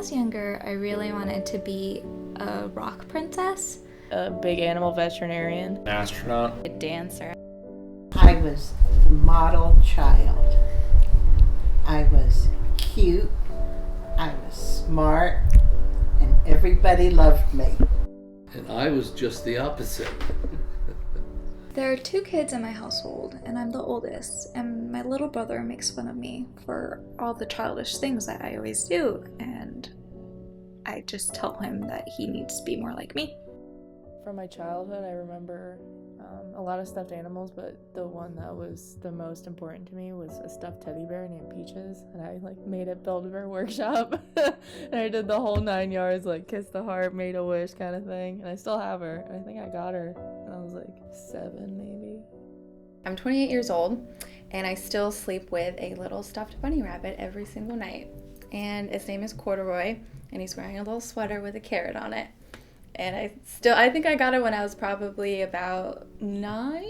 was younger, I really wanted to be a rock princess. A big animal veterinarian. An astronaut. A dancer. I was a model child. I was cute, I was smart, and everybody loved me. And I was just the opposite. There are 2 kids in my household, and I'm the oldest, and my little brother makes fun of me for all the childish things that I always do, and I just tell him that he needs to be more like me. From my childhood, I remember a lot of stuffed animals, but the one that was the most important to me was a stuffed teddy bear named Peaches, and I made it Build-A-Bear Workshop. And I did the whole 9 yards, kiss the heart, made a wish kind of thing, and I still have her, and I think I got her when I was 7 maybe. I'm 28 years old, and I still sleep with a little stuffed bunny rabbit every single night, and his name is Corduroy, and he's wearing a little sweater with a carrot on it. And I think I got it when I was probably about 9.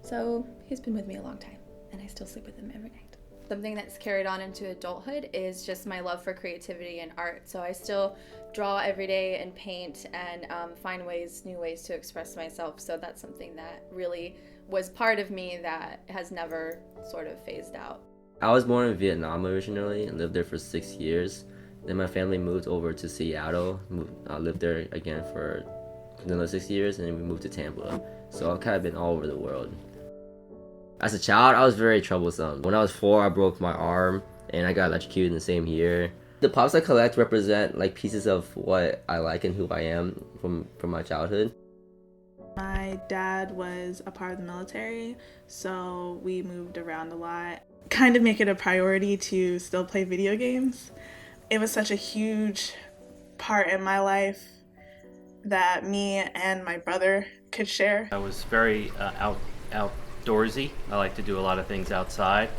So he's been with me a long time, and I still sleep with him every night. Something that's carried on into adulthood is just my love for creativity and art. So I still draw every day and paint and find new ways to express myself. So that's something that really was part of me that has never sort of phased out. I was born in Vietnam originally and lived there for 6 years. Then my family moved over to Seattle, lived there again for another 6 years, and then we moved to Tampa. So I've kind of been all over the world. As a child, I was very troublesome. When I was 4, I broke my arm, and I got electrocuted in the same year. The pops I collect represent pieces of what I like and who I am from my childhood. My dad was a part of the military, so we moved around a lot. Kind of make it a priority to still play video games. It was such a huge part in my life that me and my brother could share. I was very outdoorsy. I like to do a lot of things outside.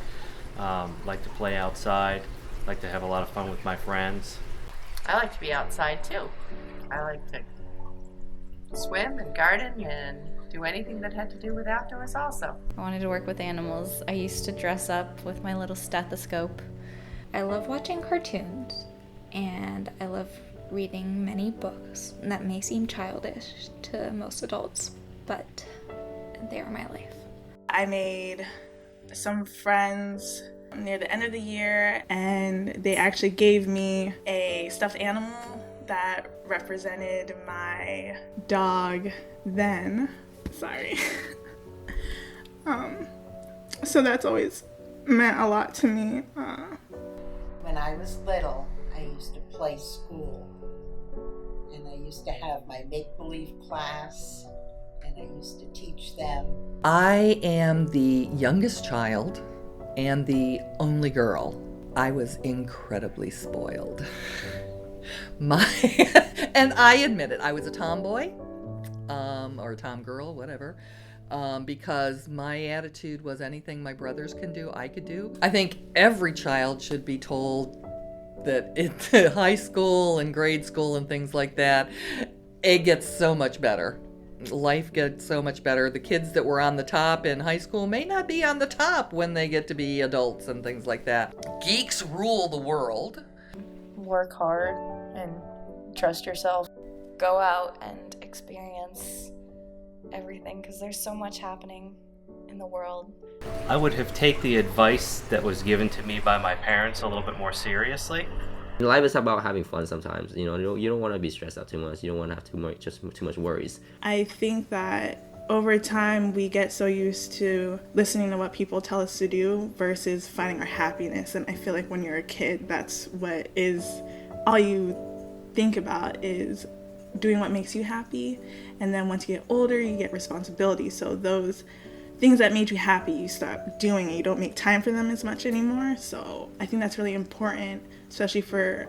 Like to play outside. Like to have a lot of fun with my friends. I like to be outside too. I like to swim and garden and do anything that had to do with outdoors also. I wanted to work with animals. I used to dress up with my little stethoscope. I love watching cartoons, and I love reading many books that may seem childish to most adults, but they are my life. I made some friends near the end of the year, and they actually gave me a stuffed animal that represented my dog then. Sorry. So that's always meant a lot to me. When I was little, I used to play school, and I used to have my make-believe class, and I used to teach them. I am the youngest child and the only girl. I was incredibly spoiled. And I admit it, I was a tomboy, or a tomgirl, whatever. Because my attitude was anything my brothers can do, I could do. I think every child should be told that in high school and grade school and things like that, it gets so much better. Life gets so much better. The kids that were on the top in high school may not be on the top when they get to be adults and things like that. Geeks rule the world. Work hard and trust yourself. Go out and experience everything, because there's so much happening in the world. I would have taken the advice that was given to me by my parents a little bit more seriously. Life is about having fun sometimes. You don't want to be stressed out too much. You don't want to have too much worries. I think that over time we get so used to listening to what people tell us to do versus finding our happiness. And I feel like when you're a kid, that's what is all you think about is doing what makes you happy. And then once you get older, you get responsibility. So those things that made you happy, you stop doing it. You don't make time for them as much anymore. So I think that's really important, especially for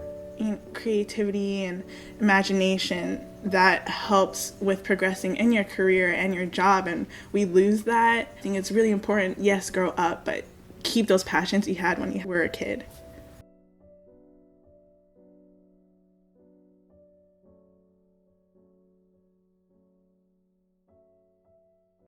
creativity and imagination. That helps with progressing in your career and your job. And we lose that. I think it's really important, yes, grow up, but keep those passions you had when you were a kid.